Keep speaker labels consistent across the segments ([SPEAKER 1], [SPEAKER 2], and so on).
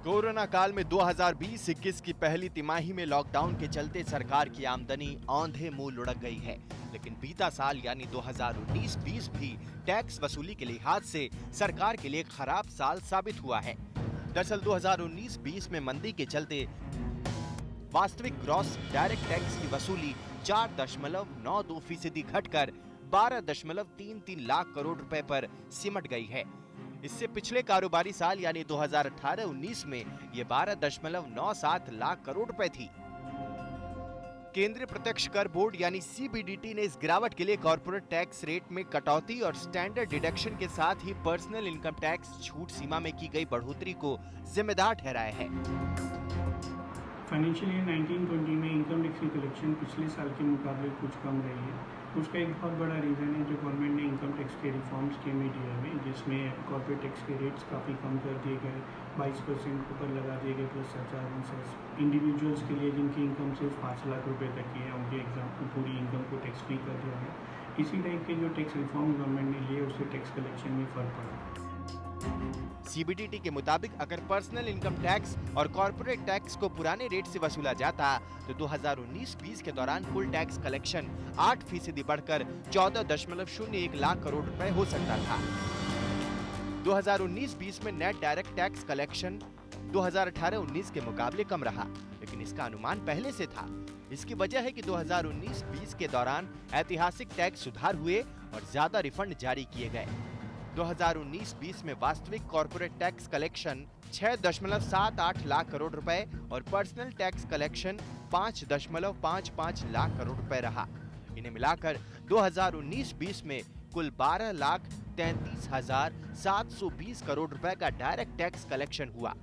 [SPEAKER 1] Corona काल में 2020-21 की पहली तिमाही में लॉकडाउन के चलते सरकार की आमदनी औंधे मुंह लुढ़क गई है, लेकिन बीता साल यानी 2019-20 भी टैक्स वसूली के लिहाज से सरकार के लिए खराब साल साबित हुआ है। दरअसल 2019-20 में मंदी के चलते वास्तविक ग्रॉस डायरेक्ट टैक्स की वसूली 4.92% घटकर 12.33 लाख करोड़ रुपए पर सिमट गई है। इससे पिछले कारोबारी साल यानी 2018-19 में ये 12.97 लाख करोड़ रुपए थी। केंद्रीय प्रत्यक्ष कर बोर्ड यानी सीबीडीटी ने इस गिरावट के लिए कॉर्पोरेट टैक्स रेट में कटौती और स्टैंडर्ड डिडक्शन के साथ ही पर्सनल इनकम टैक्स छूट सीमा में की गई बढ़ोतरी को जिम्मेदार ठहराया है।
[SPEAKER 2] फाइनेंशियल ईयर 19-20 में इनकम टैक्स की कलेक्शन पिछले साल के मुकाबले कुछ कम रही है। उसका एक बहुत बड़ा रीज़न है जो गवर्नमेंट ने इनकम टैक्स के रिफॉर्म्स किए मीडिया में, जिसमें कॉर्पोरेट टैक्स के रेट्स काफ़ी कम कर दिए गए, 22% ऊपर लगा दिए गए प्लस सरचार्ज। इंडिविजुअल्स के लिए जिनकी इनकम सिर्फ 5 लाख रुपए तक की है उनके पूरी इनकम को टैक्स फ्री कर दिया गया। इसी टाइप के जो टैक्स रिफॉर्म गवर्नमेंट ने लिए उससे टैक्स कलेक्शन में फ़र्क पड़ा।
[SPEAKER 1] सीबीडीटी के मुताबिक अगर पर्सनल इनकम टैक्स और कॉर्पोरेट टैक्स को पुराने रेट से वसूला जाता तो 2019-20 के दौरान कुल टैक्स कलेक्शन 8% बढ़कर 14.01 लाख करोड़ रुपए हो सकता था। 2019-20 में नेट डायरेक्ट टैक्स कलेक्शन 2018-19 के मुकाबले कम रहा, लेकिन इसका अनुमान पहले से था। इसकी वजह है कि 2019-20 के दौरान ऐतिहासिक टैक्स सुधार हुए और ज्यादा रिफंड जारी किए गए। 2019-20 में वास्तविक corporate tax collection 6.78 lakh crore रुपए और personal tax collection 5.55 lakh crore रुपए रहा। इन्हें मिलाकर 2019-20 में कुल 12,33,720 करोड़ रुपए का डायरेक्ट टैक्स कलेक्शन हुआ।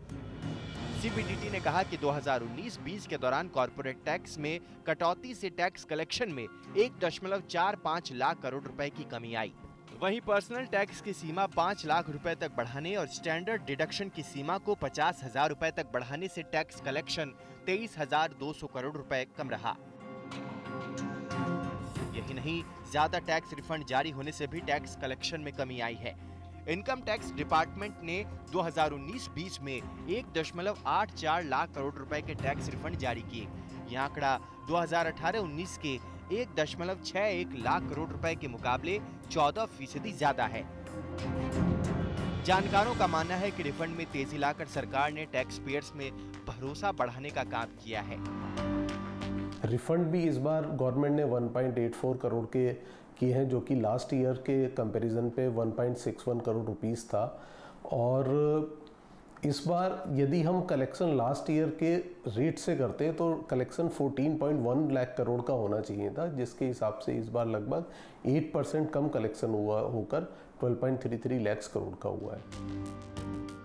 [SPEAKER 1] सीबीडीटी ने कहा कि 2019-20 के दौरान कॉर्पोरेट टैक्स में कटौती से टैक्स कलेक्शन में 1.45 लाख करोड़ रुपए की कमी आई। वहीं पर्सनल टैक्स की सीमा 5 लाख रुपए तक बढ़ाने और स्टैंडर्ड डिडक्शन की सीमा को 50,000 रुपए तक बढ़ाने से टैक्स कलेक्शन 23,200 करोड़ रुपए कम रहा। यही नहीं, ज्यादा टैक्स रिफंड जारी होने से भी टैक्स कलेक्शन में कमी आई है। इनकम टैक्स डिपार्टमेंट ने 2019-20 में 1.84 लाख करोड़ रुपए के टैक्स रिफंड जारी किए। यह आंकड़ा 2018-19 के 1.61 लाख करोड़ रुपए के मुकाबले 14% ज्यादा है। जानकारों का मानना है कि रिफंड में तेजी लाकर सरकार ने टैक्स पेयर्स में भरोसा बढ़ाने का काम किया है।
[SPEAKER 3] रिफंड भी इस बार गवर्नमेंट ने 1.84 करोड़ के किए हैं, जो कि लास्ट ईयर के कंपैरिजन पे 1.61 करोड़ रुपीस था। और इस बार यदि हम कलेक्शन लास्ट ईयर के रेट से करते हैं तो कलेक्शन 14.1 लाख करोड़ का होना चाहिए था, जिसके हिसाब से इस बार लगभग 8% कम कलेक्शन हुआ होकर 12.33 लाख करोड़ का हुआ है।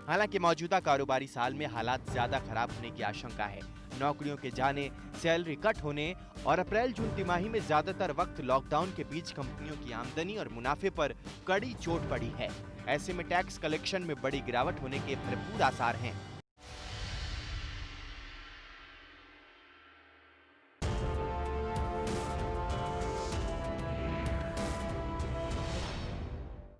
[SPEAKER 1] हालांकि मौजूदा कारोबारी साल में हालात ज्यादा खराब होने की आशंका है। नौकरियों के जाने, सैलरी कट होने और अप्रैल-जून तिमाही में ज्यादातर वक्त लॉकडाउन के बीच कंपनियों की आमदनी और मुनाफे पर कड़ी चोट पड़ी है। ऐसे में टैक्स कलेक्शन में बड़ी गिरावट होने के भरपूर आसार हैं।